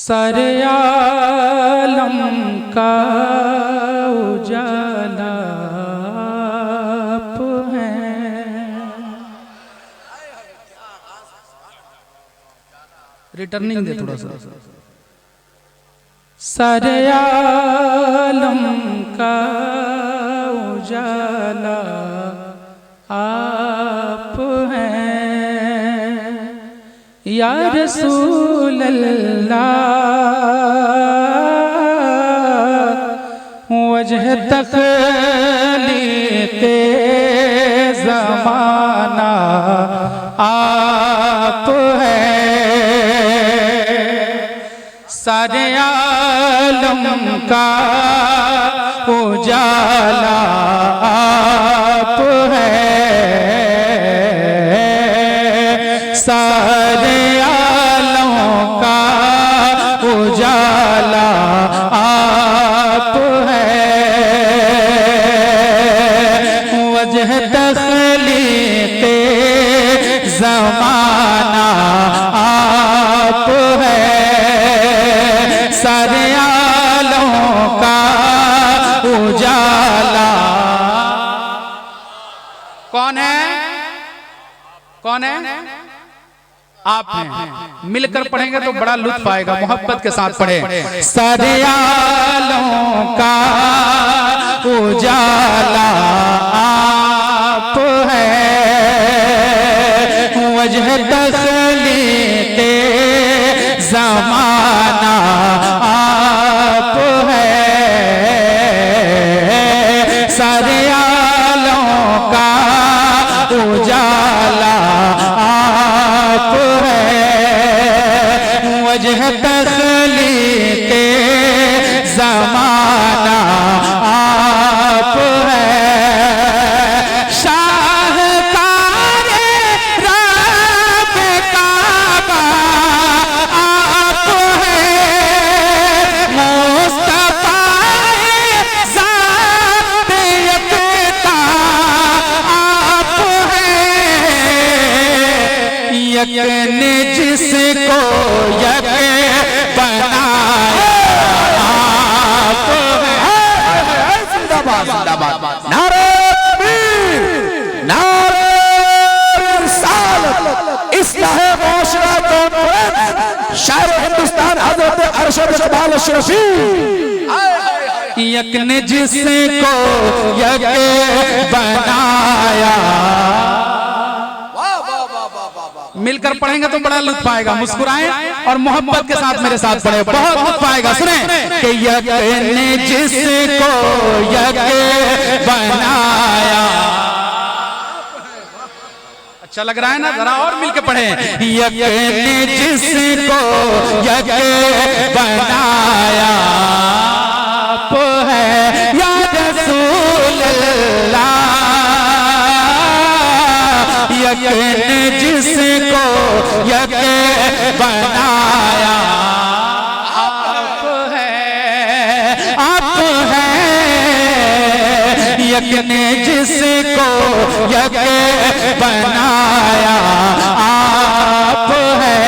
सारे आलम का उजाला आप हैं। रिटर्निंग दे थोड़ा सा। सारे आलम का उजाला आप हैं या रसूल अल्लाह। वजह तख्लीक़े ज़माना आप हैं। सारे आलम का उजाला आप हैं। सारे आलम का उजाला आप हैं। वजह तख्लीक़े ज़माना आप हैं। सारे आलम का उजाला कौन है? कौन है? आप हैं। मिलकर पढ़ेंगे तो बड़ा लुत्फ आएगा। मोहब्बत के साथ पढ़े। सारे आलम का उजाला आप हैं। वजह तख्लीक़े ज़माना आप हैं। सारे आलम का उजाला आप हैं। वजह तख्लीक़े ज़माना आप हैं। शाहकारे रब काबा आप हैं। मुस्तफ़ाए ज़ात यकता आप हैं। यक ने जिसको यक बनाया आप हैं। जिंदाबाद जिंदाबाद। नारे तकबीर, नारे रिसालत, इस्लाह मुआशरा कॉन्फ्रेंस, शायर हिंदुस्तान हज़रत अरशद इक़बाल अशरफी। यक ने जिसको यक बनाया। मिलकर पढ़ेंगे तो बड़ा लुत्फ आएगा। मुस्कुराएं और मोहब्बत के साथ मेरे साथ पढ़े, बहुत लुत्फ आएगा। सुने कि यक ने जिसको यक बनाया। अच्छा लग रहा है ना? जरा और मिलकर पढ़े। यक ने जिसको यक बनाया आप है या रसूल अल्लाह। यक ने जिसको यक बनाया आप हैं। आप हैं। यक ने जिसको यक बनाया आप हैं।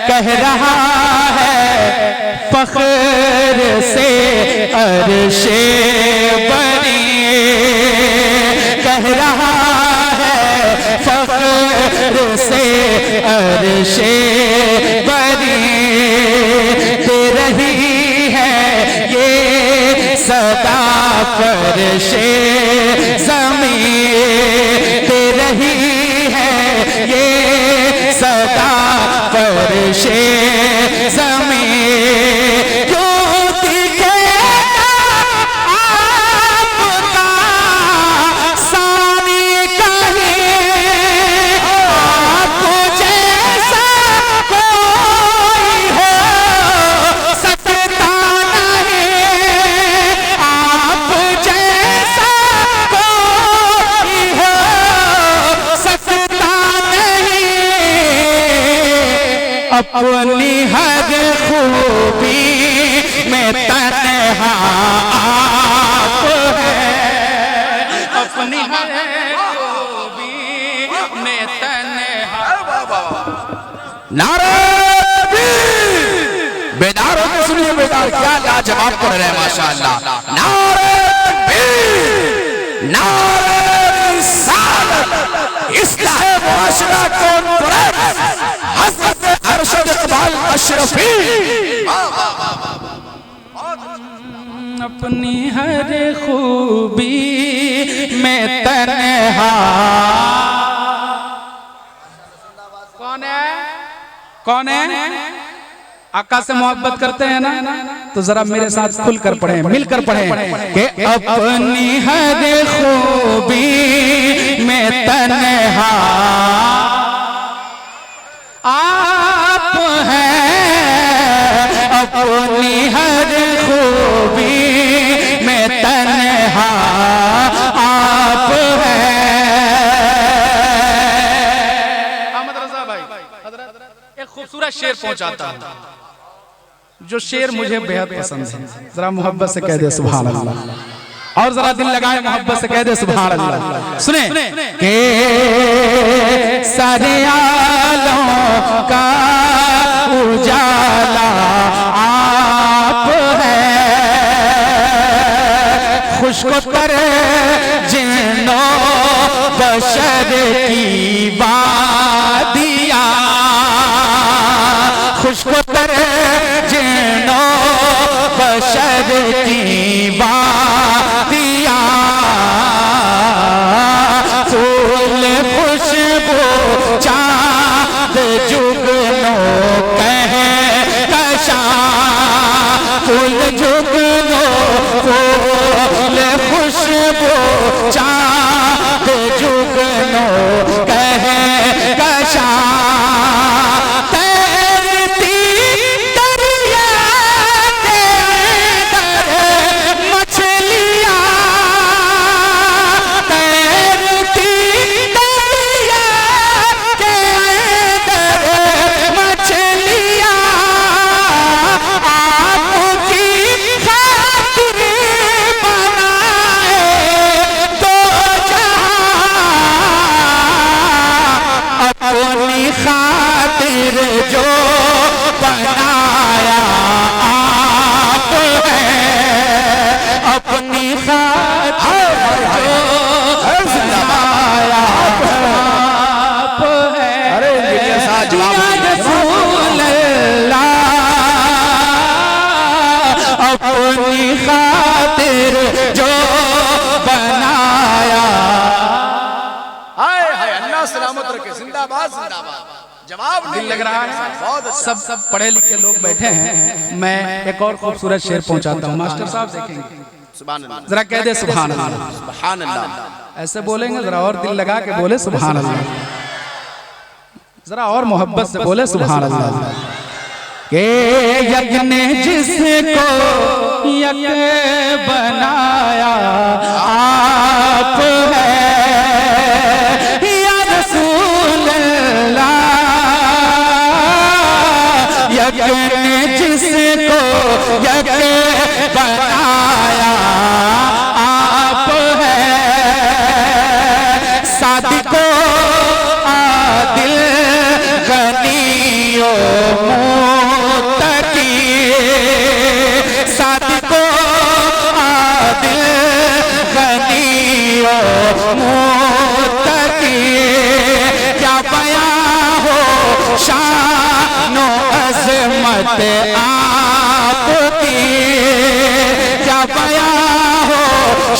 कह रहा है फख्र से अर्शे बनी। कह रहा फख्र से अर्शे बरी दे रही है ये सदा फर्शे ज़मीं। दे रही है ये सदा फर्शे ज़मीं। अपनी हर खूबी में तन्हा आप हैं। अपनी हर खूबी में तन्हा। नारे बेदार होकर सुनिए, बेदार क्या लाजवाब पढ़ रहे हैं माशाअल्लाह। नारे तकबीर, नारे रिसालत, इस्लाह मुआशरा कॉन्फ्रेंस, हज़रत अरशद इक़बाल अशरफी। अपनी हर खूबी में तन्हा। कौन है? कौन है? आका से मोहब्बत करते हैं ना, तो जरा मेरे साथ खुलकर पढ़ें, मिलकर पढ़ें कि अपनी हर खूबी में तन्हा आप हैं, अपनी हर खूबी में तन्हा आप हैं। अहमद रज़ा भाई एक खूबसूरत शेर पहुंचाता हूं, जो शेर मुझे बेहद पसंद है। जरा मोहब्बत से कह दे सुभान अल्लाह, और जरा दिल लगाए मोहब्बत से कह दे सुभान अल्लाह। सुने के सारे आलों का उजाला आप है, खुशको करे जिन्नो बशर की वादियाँ, खुशको करे जिन्नो बशर की वादियाँ, फूल खुशबू चाँद जुगनू कह कशा, फूल जुगनू फूल खुशबू चाँद जुगनू कह कशा, तैरती दरिया के अंदर मछलियाँ, तैरती दरिया के अंदर मछलियाँ, आपकी खातिर बनाए दो जहां, अपनी खातिर जो बनाया आप हैं, अपनी खातिर जो बनाया आप हैं। अरे इंजीनियर साहब जवाब या रसूल अल्लाह, अपनी खातिर जो बनाया। हाय हाय, अल्लाह सलामत रखे, जिंदाबाद जिंदाबाद। जवाब दिल लग रहा है। बहुत अच्छा। सब पढ़े लिखे लोग बैठे हैं, मैं एक और खूबसूरत शेर पहुंचाता हूँ। मास्टर साहब देखेंगे, सुभान अल्लाह, जरा कह दे सुभान अल्लाह। सुभान अल्लाह। ऐसे बोलेंगे, जरा और दिल लगा के बोले सुभान अल्लाह, जरा और मोहब्बत से बोले सुभान अल्लाह। के यज्ञ ने जिसको यज्ञ बनाया आप हैं, या रसूल अल्लाह, यज्ञ ने जिसको यज्ञ बनाया आप हैं, सादिको आदिल गनियो मुत्तकी, सादिको आदिल गनियो मुत्तकी, क्या बयां हो शानो अज़मत आपकी, क्या बयां हो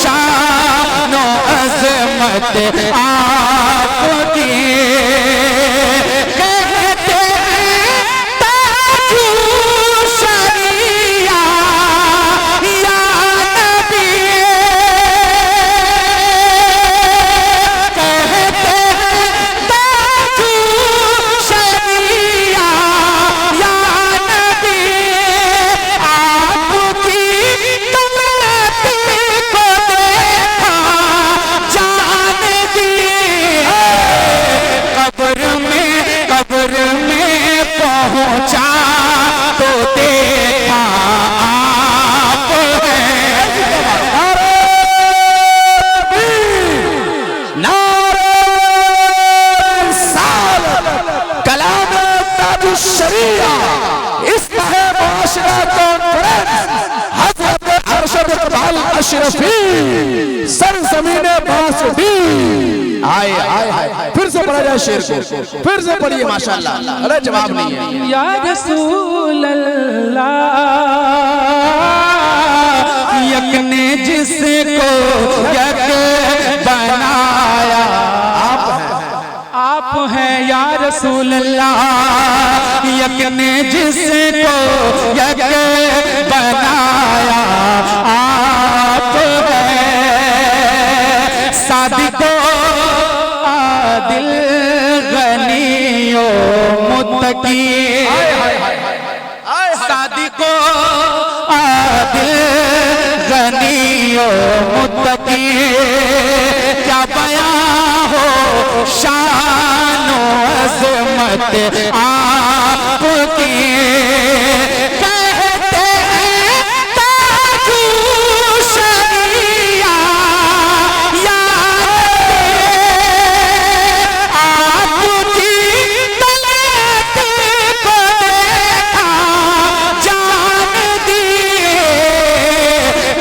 शानो अज़मत आपकी, कहते हैं ताजू शरिया या नबी, कहते हैं ताजू शरिया या नबी, आपकी तुमने को देखा जान दिए अशरफी सरजमीन बासठी। हाय हाय हाय, फिर से पढ़ा जाए शेर को, फिर से पढ़िए माशाअल्लाह। अरे जवाब नहीं है। या रसूल अल्लाह यक ने जिसको यक बनाया, आप हैं या रसूल अल्लाह यक ने जिसको यक बनाया, आप हैं सादिको आदिल गनियो मुत्तकी, सादिको आदिल गनियो मुत्तकी, क्या बयां हो शान अज़मत आपकी, कहते हैं ताजू शरिया आपकी तलत को देखा जान दिए,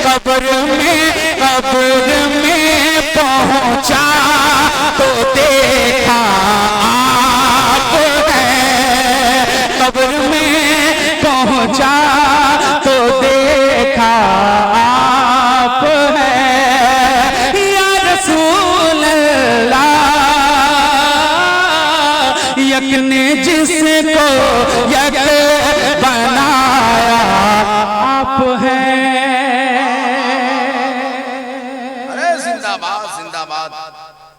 कब्र में पहुंचा तो देखा आप हैं, कब्र में पहुंचा तो देखा आप हैं या रसूल अल्लाह यक ने जिसको यक बनाया, आप हैं।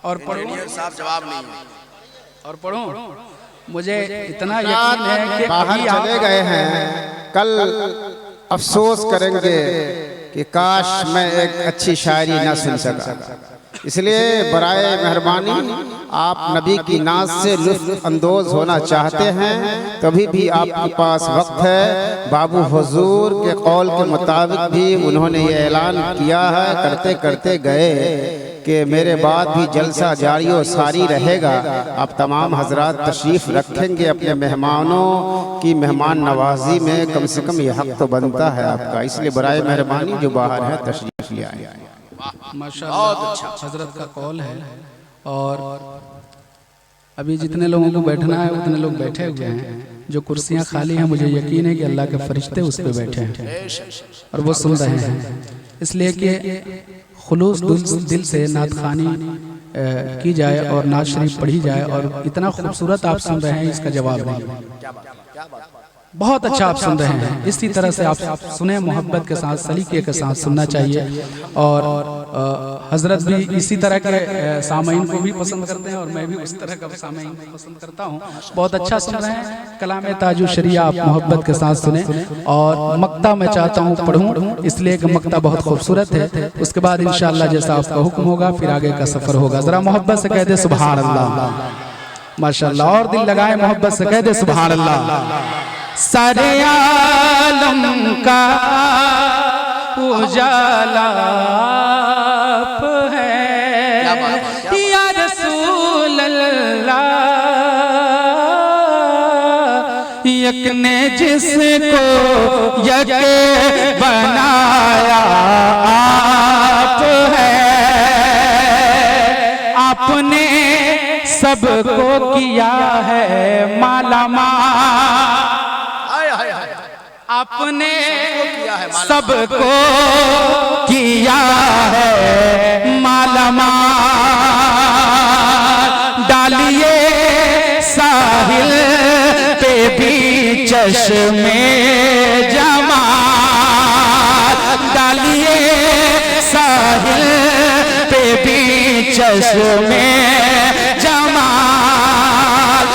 और पढ़ो साहब, जवाब नहीं है। और पढ़ो, मुझे इतना यकीन है कि बाहर चले गए हैं, कल अफसोस करेंगे कि काश मैं एक अच्छी शायरी ना सुन सका। इसलिए बराए मेहरबानी आप नबी की नाज से लुत्फ अंदोज होना चाहते हैं, कभी भी आपके पास वक्त है। बाबू हुजूर के कौल के मुताबिक भी उन्होंने ये ऐलान किया है, करते करते गए कि मेरे बाद भी जलसा जारी और सारी रहेगा। आप तमाम हजरात तशरीफ़ रखेंगे अपने मेहमानों की मेहमान नवाजी में, कम से कम ये हक तो बनता है आपका। इसलिए बराए मेहरबानी जो बाहर है तशरीफ़ ले आए। माशाअल्लाह हजरत का कौल है। और अभी जितने लोगों को बैठना है उतने लोग बैठे हुए हैं, जो कुर्सियां खाली हैं मुझे यकीन है कि अल्लाह के फरिश्ते उस पर बैठे हैं और वो सुन रहे हैं। इसलिए कि खुलूस दिल से नात खानी की जाए और नात शरीफ पढ़ी जाए, और इतना खूबसूरत आप सुन रहे हैं इसका जवाब नहीं। बहुत अच्छा आप सुन रहे हैं, इसी तरह से आप सुने, मोहब्बत के साथ सलीके के साथ सुनना चाहिए। और हजरत भी इसी तरह के सामईन को भी पसंद करते हैं और मैं भी उस तरह का सामईन पसंद करता हूँ। बहुत अच्छा सुन रहे हैं, कलाम ताजु शरिया आप मोहब्बत के साथ सुने। और मक्ता मैं चाहता हूँ पढ़ूँ, इसलिए कि मक्ता बहुत खूबसूरत है। उसके बाद इंशाअल्लाह जैसा आपका हुक्म होगा फिर आगे का सफर होगा। जरा मोहब्बत से कह दे सुभान अल्लाह, माशाअल्लाह, और दिल लगाए मोहब्बत से कह दे सुभान अल्लाह। सारे आलम का उजाला आप है या रसूल अल्लाह यक ने जिसको यक बनाया, आप है। आपने सबको किया है मालामाल, आपने सबको किया है मालामाल। डालिए साहिल पे भी चश्मे जमाल, डालिए साहिल पे भी चश्मे जमाल।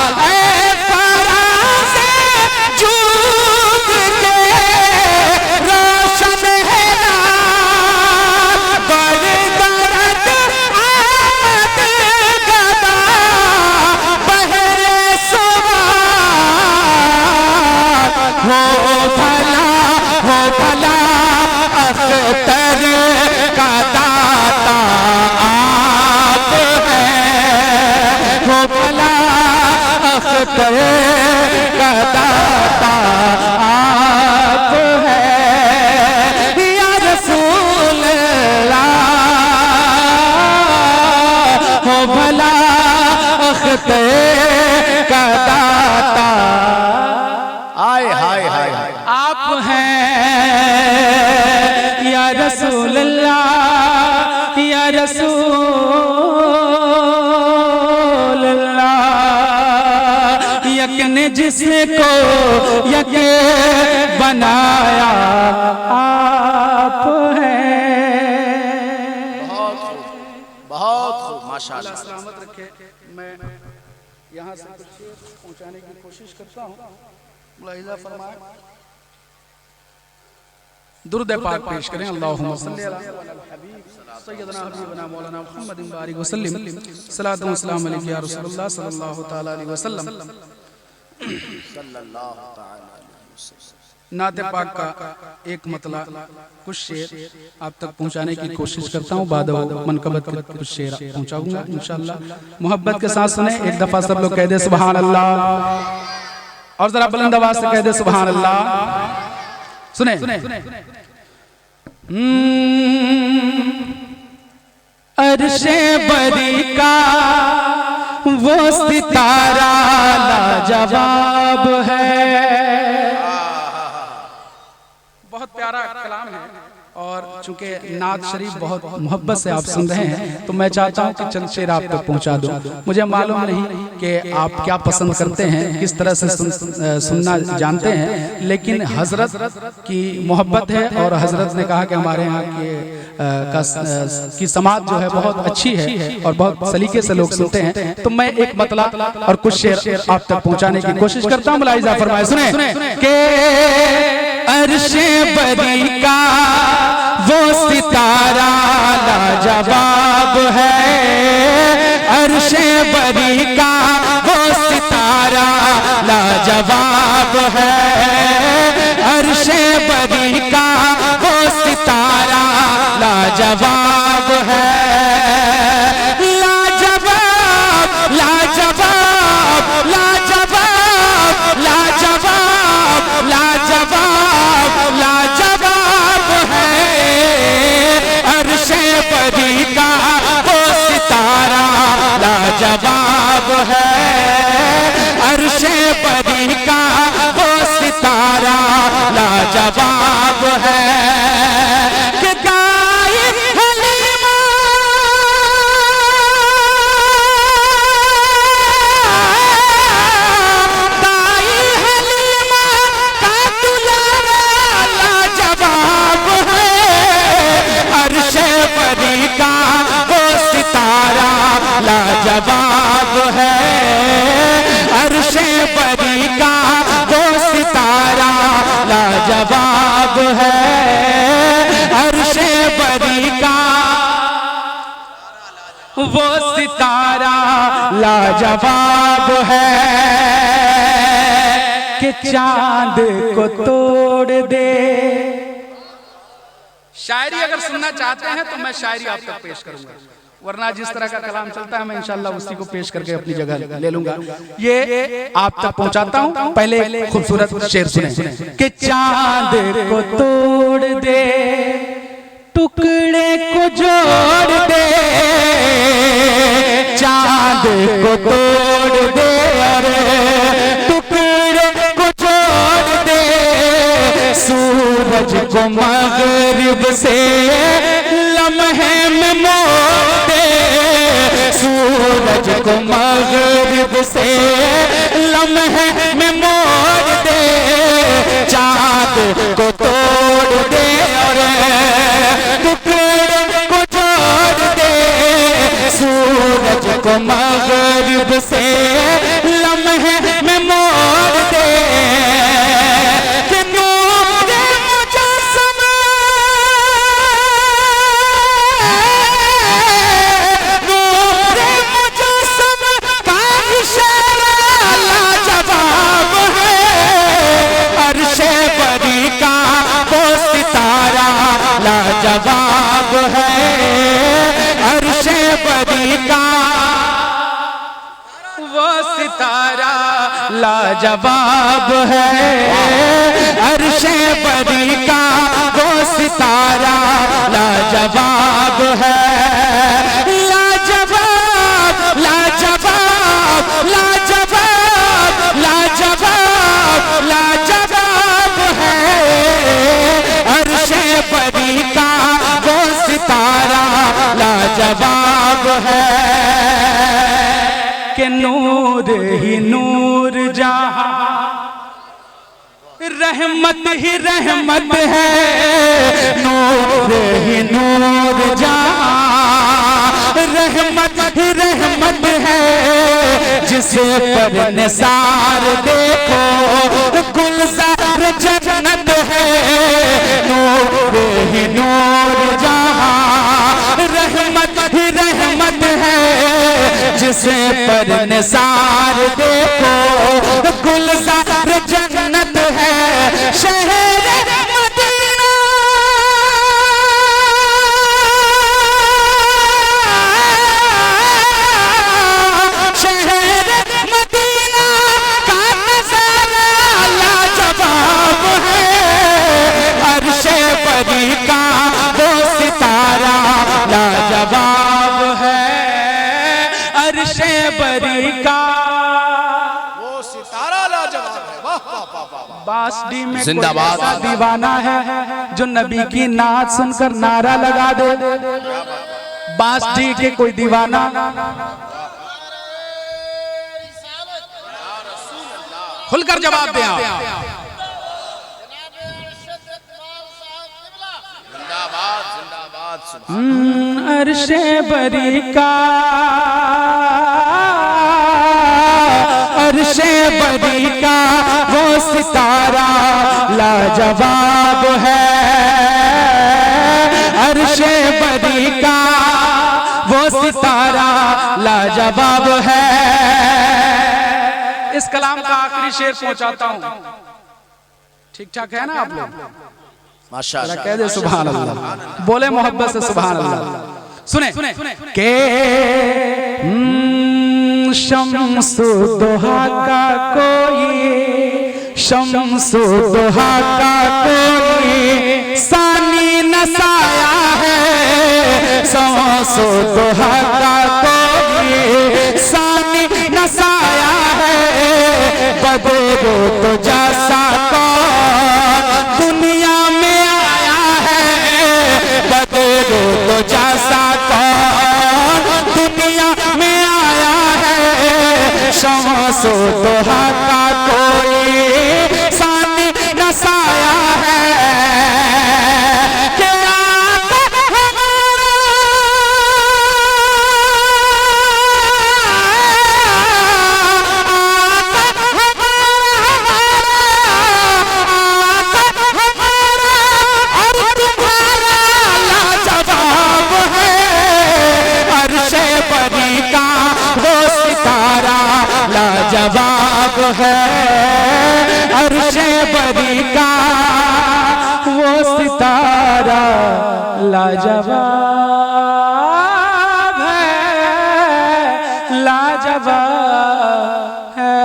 आप है या रसूल हैं या रसूल अल्लाह या रसूल अल्लाह। यक ने जिसको यक बनाया आप हैं। बहुत खूब माशाअल्लाह। सलामत रखे। मैं यहाँ से कुछ पहुँचाने की कोशिश करता हूँ। मुलाहिज़ा फरमाएं। दुरूद पाक पेश करें। अल्लाहुम्मा सल्ली अला सय्यदना हबीबना मौलाना मुहम्मद बारिक वसल्लम सलातु व सलाम अलैका या रसूलुल्लाह सल्लल्लाहु तआला अलैहि वसल्लम। नाते पाक का एक मतला कुछ शेर आप तक पहुंचाने की कोशिश करता हूँ। बाद मनकबत के कुछ शेर पहुंचाऊंगा इंशाअल्लाह। मोहब्बत के साथ सुने। एक दफा सब लोग कह दे सुभान अल्लाह, और जरा बुलंद आवाज से कह दे सुभान अल्लाह। सुने अर्शे बरी का वो सितारा लाजवाब है। बहुत प्यारा कलाम है, और चूंकि नात शरीफ बहुत मोहब्बत से आप सुन रहे हैं तो मैं चाहता हूं कि चंद शेर आप तक पहुंचा दूं। मुझे मालूम नहीं कि आप क्या पसंद करते हैं, किस तरह से सुनना जानते हैं, लेकिन हजरत की मोहब्बत है और हजरत ने कहा कि हमारे यहाँ की समाज जो है बहुत अच्छी है और बहुत सलीके से लोग सुनते हैं। तो मैं एक मतला और कुछ शेर आप तक पहुंचाने की कोशिश करता हूँ। मुलाहिज़ा फरमाए। सुने के अर्शे बरी का वो सितारा लाजवाब है। अर्शे बरी का वो सितारा लाजवाब है। अर्शे बरी का वो सितारा लाजवाब है। लाजवाब लाजवाब लाजवाब लाजवाब लाजवाब लाजवाब है। अर्शे बरी का वो सितारा लाजवाब है। अर्शे बरी का वो सितारा लाजवाब है। कि गाए हलीमा गाए हलीमा का दुलारा लाजवाब है। अर्शे बरी का वो सितारा लाजवाब है। अर्शे बरी का वो सितारा लाजवाब है। अर्शे बरी का वो सितारा लाजवाब है। कि चांद को तोड़ दे। शायरी अगर सुनना चाहते हैं तो मैं शायरी आप तक पेश करूंगा, वरना जिस तरह का कलाम चलता है मैं इंशाल्लाह उसी को पेश करके अपनी जगह ले लूंगा। ये आप तक पहुंचाता हूं। पहले खूबसूरत शेर सुने। कि चांद को तोड़ दे, टुकड़े को जोड़ दे। चांद को तोड़ दे और टुकड़े को जोड़ दे। सूरज को मगरिब से लम्हे में मोड़ दे। सूरज को मगरिब से लम्हे में मोड़ दे। चांद को तोड़ दे और टुकड़े को जोड़ दे। सूरज को मगरिब से लम्हे में मोड़ दे। लाजवाब है। अर्शे बरी का वो सितारा लाजवाब है। अर्शे बरी का वो सितारा लाजवाब है। लाजवाब लाजवाब लाजवाब लाजवाब लाजवाब है। नूर ही नूर जहां, रहमत ही रहमत है, नूर ही नूर जहां, रहमत ही रहमत है, जिसे पर निसार देखो गुलजार जन्नत है, नूर ही नूर जहां, रहमत ही रहमत है, जिसे पर निसार देखो गुलजार जन्नत है, शहर मदीना शहर मदीना का नजारा लाजवाब है, अर्शे बरी का वो सितारा लाजवाब है, अर्शे बरी का वो सितारा लाजवाब है। वाह वाह वाह वाह। बासडी में जिंदाबाद। कोई ऐसा दीवाना है जो नबी की नात सुनकर नारा लगा दे, बासडी के कोई दीवाना, खुलकर जवाब दें आप। जिंदाबाद जिंदाबाद सुभान। अर्शे बरी का, अर्शे बरी का वो सितारा लाजवाब है, अर्शे बरी का वो सितारा लाजवाब है। इस कलाम का आखिरी शेर पहुंचाता हूं, ठीक ठाक है ना आप लोग? माशाअल्लाह। कह दे सुभान अल्लाह, बोले मोहब्बत से सुभान अल्लाह। सुने के शम्सु दुहा का कोई, शम्सु दुहा का कोई सानी नसाया है, शम्सु दुहा का कोई सानी नसाया है, बदरो तो जैसा कौन दुनिया में आया है, बदरो तो जैसा कौन दुनिया में आया है, शम्सु दुहा का कोई सानी नसाया है, लाजवाब है, अर्शे बरी का वो सितारा लाजवाब है, लाजवाब है।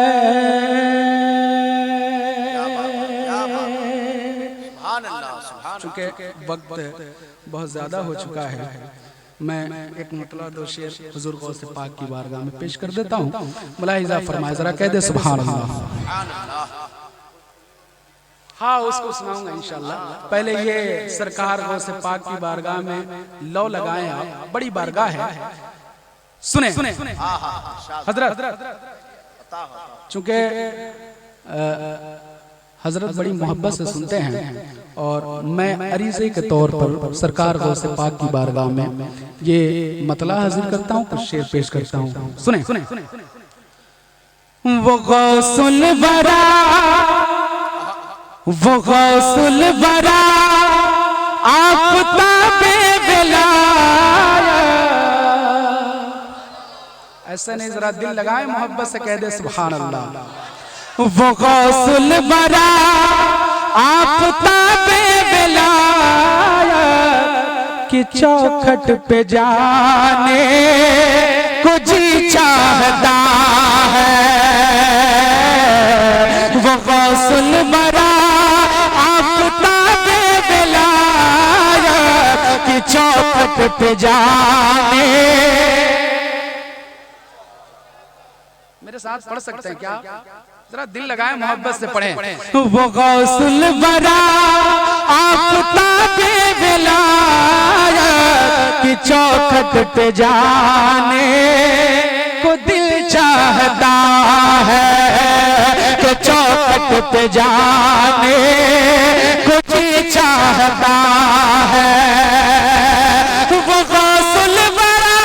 चूंकि वक्त बहुत ज्यादा हो चुका है, मैं एक मतला दो शेर हुजूर गौस पाक की बारगाह में पेश कर देता हूँ। मुलाहिजा फरमाए, जरा कह दे सुभान अल्लाह। हाँ, उसको सुनाऊंगा इंशाल्लाह। पहले ये सरकार गौस पाक की बारगाह में लो लगाए आप, बड़ी बारगाह है। सुने हजरत, चूंकि हजरत बड़ी मोहब्बत से सुनते हैं और मैं अरीज़े के तौर पर सरकार गौस पाक की बारगाह में ये मतला हाजिर करता हूँ, कुछ शेर पेश करता हूँ। सुने वो गौसुल बरा, वो गौसुल बरा आफ़ताबे विलायत, ऐसा नहीं, जरा दिल लगाए मोहब्बत से कह दे सुभान अल्लाह। वो गौसुल बरा आफ़ताबे विलायत की चौखट पे जाने को जी चाहता है, वो गौसुल बरा आफ़ताबे विलायत की चौखट पे जाने, मेरे साथ पढ़ सकते हैं क्या? जरा दिल लगाए मोहब्बत से पढ़ें। वो गौसुल बरा आफ़ताबे विलायत की चौखट पे जाने को दिल चाह चाहता है कि चौखट पे जाने कुछ चाहता है। वो गौसुल वरा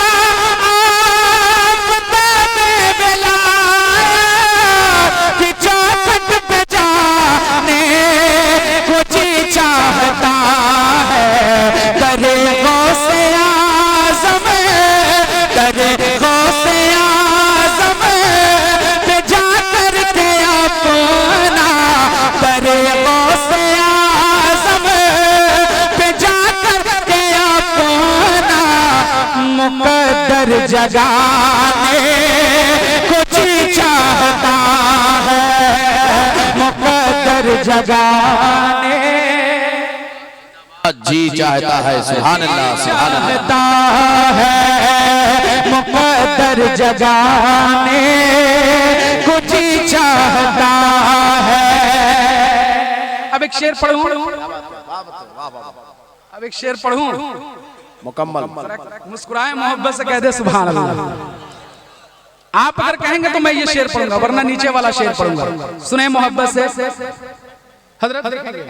आपने बेलाया कि चौखट पे जाने कुछ चाहता है। करे गौसे आज़म, करे गौसे आज़म पे जाकर के अपना, करे गौसे आज़म पे जाकर के अपना मुक़द्दर जगाने कुछ चाहता है, मुक़द्दर जगाने जी चाहता है। सुभान अल्लाह, सुभान अल्लाह। चाहता है मुक़द्दर जगाने कुछ चाहता है। अब एक शेर पढ़ूं, अब एक शेर पढ़ूं मुकम्मल। मुस्कुराए मोहब्बत से कह दे सुभान अल्लाह। आप अगर कहेंगे तो मैं ये शेर पढ़ूंगा, वरना नीचे वाला शेर पढ़ूंगा। सुने मोहब्बत से हजरत देखेंगे।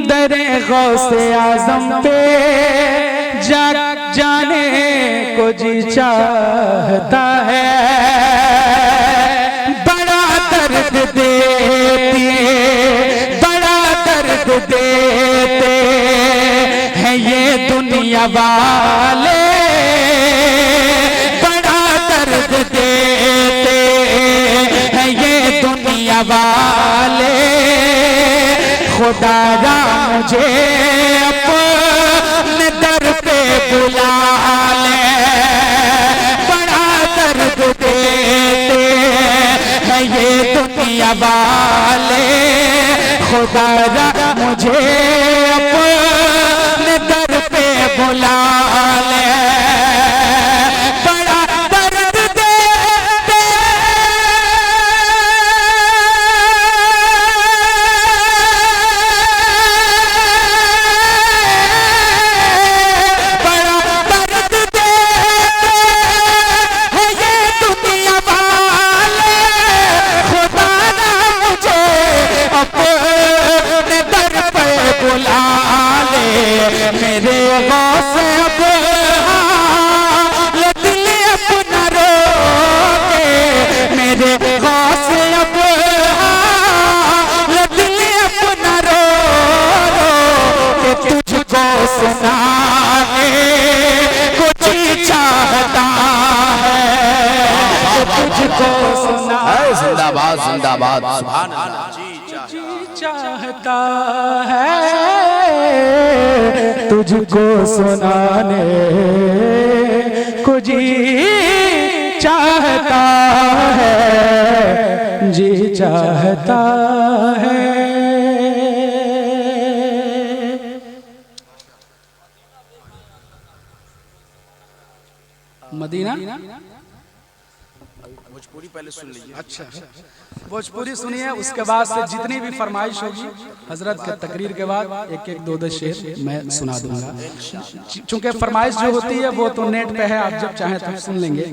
दरे गौसे आज़म पे जाने को जी चाहता है। बड़ा दर्द देती, बड़ा दर्द देते हैं ये दुनिया वाले, बड़ा दर्द देते हैं ये दुनिया वाले। खुदारा मुझे अपने दर पे बुला ले, बड़ा दर्द देते हैं ये दुनिया वाले। खुदारा मुझे अपने दर पे बुला ले, बड़ा दर्द देते मेरे गौस अब हाल दिल अपना रोके, मेरे गौस अब हाल दिल अपना रो के तुझको सुनाने कुछ चाहता है, तुझको सुनाने जिंदाबाद जिंदाबाद। सुभान अल्लाह। चाहता है, तुझको सुनाने को जी चाहता है, जी चाहता है। मदीना भोजपुरी पहले सुन लीजिए। अच्छा, भोजपुरी सुनिए, उसके बाद से जितनी भी फरमाइश होगी हजरत के तकरीर के बाद एक एक दो दो शेर मैं सुना दूंगा। चूंकि फरमाइश जो होती है वो तो नेट पे है, आप जब चाहें तब सुन लेंगे।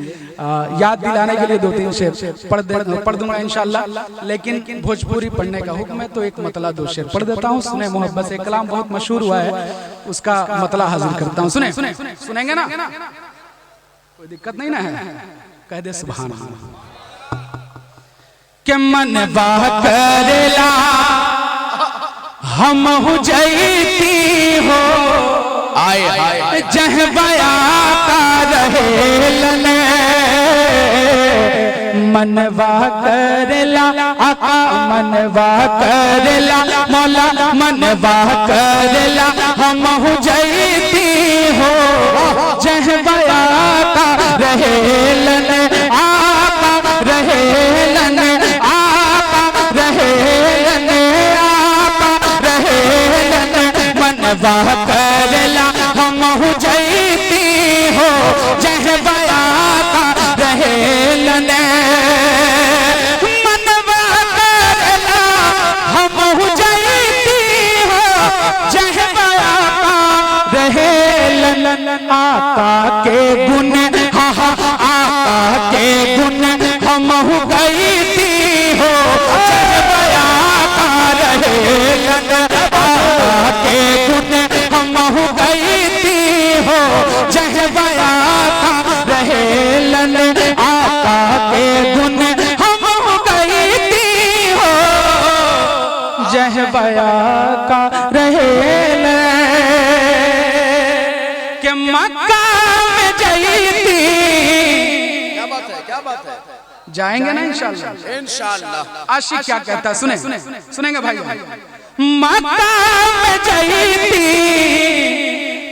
याद दिलाने के लिए दो तीन शेर पढ़ दूंगा इंशाल्लाह, लेकिन भोजपुरी पढ़ने का हुक्म है तो एक मतला दो शेर पढ़ देता हूँ। सुने मोहब्बत से, कलाम बहुत मशहूर हुआ है, उसका मतला हाजिर करता हूँ। सुने सुनेंगे ना, कोई दिक्कत नहीं ना है? कह दे सुभान अल्लाह। के मन बाह करेला हम हो जैती हो, आए आए जहबया का रहे लने। मनवा करेला आका, मनवा करेला मौला, मनवा करेला हम हो जैती हो, जहबया का रहे लने। आका रहे लने, आका रहे लने, आका रहे लने। मनवा करेला हम हो जैती हो, जहबया का रहे लने। मनवा करेला हम हो जैती हो, जहबया का रहे लन। आका के गुण, हा हा आका जहबया का रहेल के मक्का में जईती। क्या बात है जाएंगे ना इंशाअल्लाह। इंशाअल्लाह। आशिक क्या कहता है सुने, सुनेंगे भाई। मक्का में जईती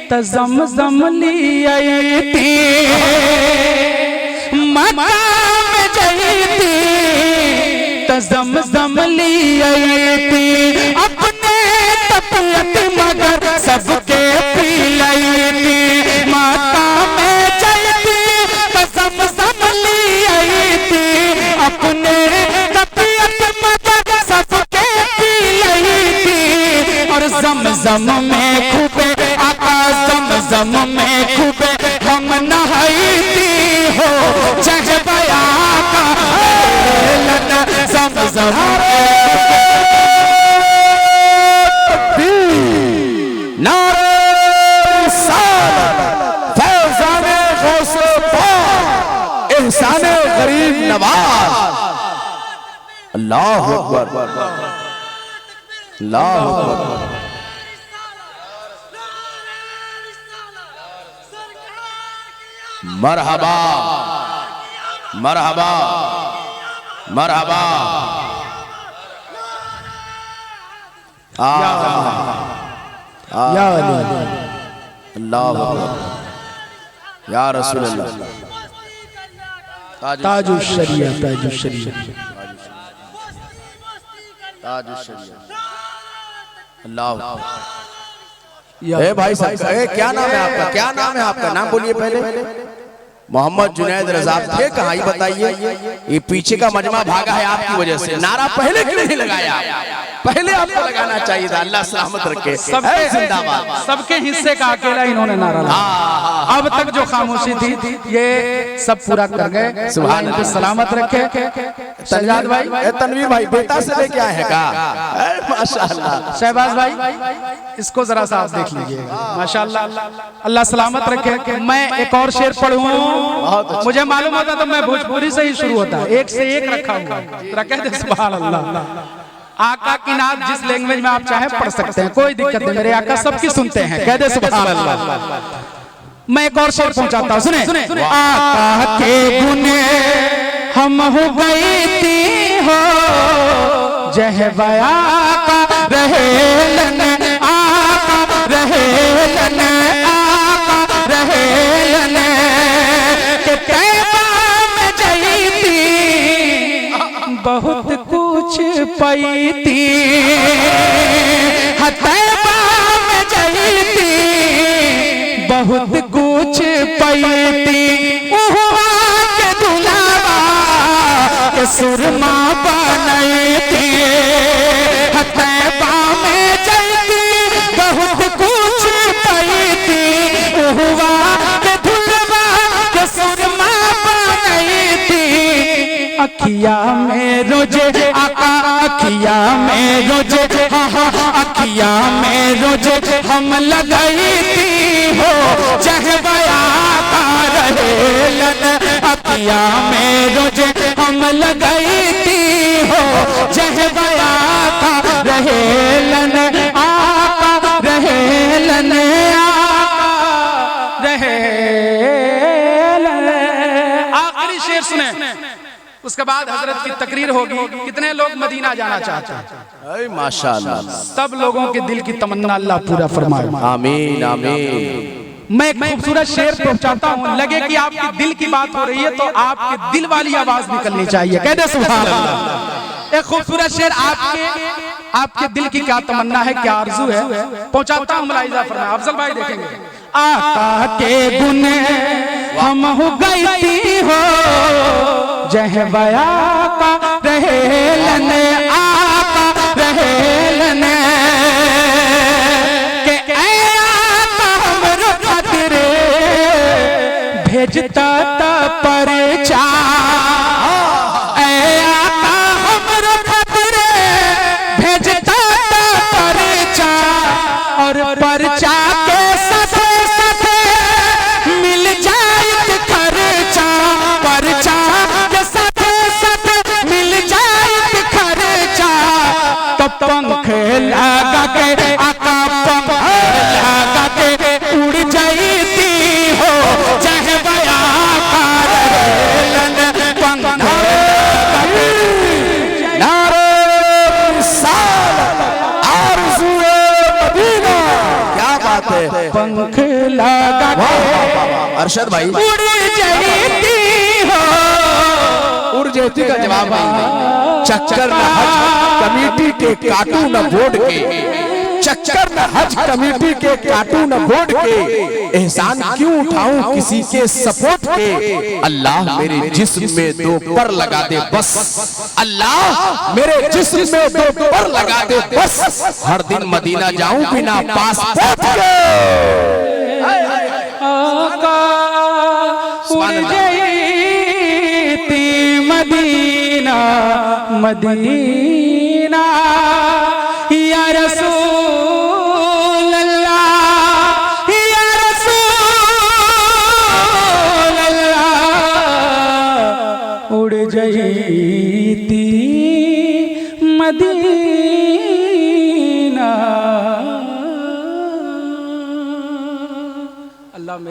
त ज़मज़म लियाती, मक्का में जईती त ज़मज़म लियाती, अपने तबियत मगर सबके पिलाती। मक्का में जईती त ज़मज़म लियाती, अपने तबियत मगर सबके पिलाती। और ज़मज़म में खूबे आका ज़मज़म में खूबे हम नहाईती हो, जहबया का ज़मज़म नारे रिसालत, फैज़ाने गौसे पाक, एहसाने गरीब नवाज। अल्लाहु अकबर, अल्लाहु अकबर। मरहबा मरहबा मरहबा। या अली अल्लाहु अकबर, या रसूल अल्लाह। ताजुश शरिया, ताजुश शरिया, ताजुश शरिया। अल्लाह। ए भाई साहब, क्या नाम है आपका? क्या नाम है आपका? नाम बोलिए पहले। मोहम्मद जुनैद रजा थे कहाँ, ये बताइए। ये पीछे का मजमा भागा है आपकी वजह से। नारा पहले क्यों नहीं लगाया? पहले आपको लगाना चाहिए था। अल्लाह सलामत रखे। सबके जिंदाबाद। सबके हिस्से का अकेला इन्होंने नारा लगाया। अब तक जो खामोशी थी ये सब पूरा कर गए। सुभान अल्लाह, सलामत रखे। सज्जाद भाई, तनवीर भाई बेटा से लेके आए हैं का? माशाअल्लाह। शहबाज भाई, इसको जरा सा आप देख लीजिएगा। माशाअल्लाह, अल्लाह सलामत रखे। मैं एक और शेर पढ़ूं। मुझे मालूम होता तो मैं भोजपुरी से ही शुरू होता। एक से एक रखा हुआ, जरा कह दे सुभान अल्लाह। आका की नात जिस लैंग्वेज में आप चाहे पढ़ सकते हैं, कोई दिक्कत नहीं। मेरे आका सबकी सुनते हैं, कह दे सुभान अल्लाह। मैं एक और शेर पहुंचाता हूं, सुने। आका के गुने हम हो गई थी हो, जहबया का रहेलन, आका रहेलन, आका रहेलन के तैबा में जईती, बहुत कुछ पाईती। तैबा में जईती बहुत कुछ पाईती। उहुआ के दुलावा के सुरमा बनईती। तैबा में जईती बहुत कुछ पाईती। उहुआ के दुलावा के सुरमा बनईती। अखिया में रोजे आका, अखिया में रोजे, अखिया में रोजे हम लगाईती हो, जहबया का रहेलन। अखिया में रोजे हम लगाईती हो, जहबया का रहेलन, आका रहेलन, आका रहेलन। आखिरी शेर सुने, उसके बाद हजरत की तकरीर होगी। कितने लोग मदीना जाना चाहते हैं? माशाअल्लाह। सब लोगों के दिल की तमन्ना अल्लाह पूरा फरमाए। आमीन आमीन। मैं एक खूबसूरत शेर पहुंचाता हूं। लगे कि आपके दिल की बात हो रही है तो आपके दिल वाली आवाज निकलनी चाहिए, कह दे सुभान अल्लाह। एक खूबसूरत शेर आपके दिल की क्या तमन्ना है, क्या आरज़ू है, पहुंचाता हूं। मुलाहिज़ा फरमाए। अफजल भाई देखेंगे। आका के गुने हम हो गई हो, जहबया का रहेलन, आका रहेलन के आका हमरो खातिर भेजता ता परचा। आका हमरो खातिर भेजता ता परचा, और परचा के साथ मिल जाए खर्चा। परचा के साथ मिल जाए खर्चा। तो पंख लगा के आका पंख लगा के उड़ जाती हो चाहे बया पंख नारे रिसालत आरज़ूए मदीना। क्या बात है, पंख लगा के अरशद भाई उड़ जाती हो। उड़ जाती का जवाब नहीं। चक्कर न हज कमेटी के काटू न बोर्ड के, चक्कर न हज कमेटी के काटू न बोर्ड के, एहसान क्यों उठाऊं किसी के सपोर्ट के। अल्लाह मेरे जिस्म में दो पर लगा दे बस, अल्लाह मेरे जिस्म में दो पर लगा दे बस, हर दिन मदीना जाऊं बिना पासपोर्ट के। आका उड़ जाती मदीना मदीना।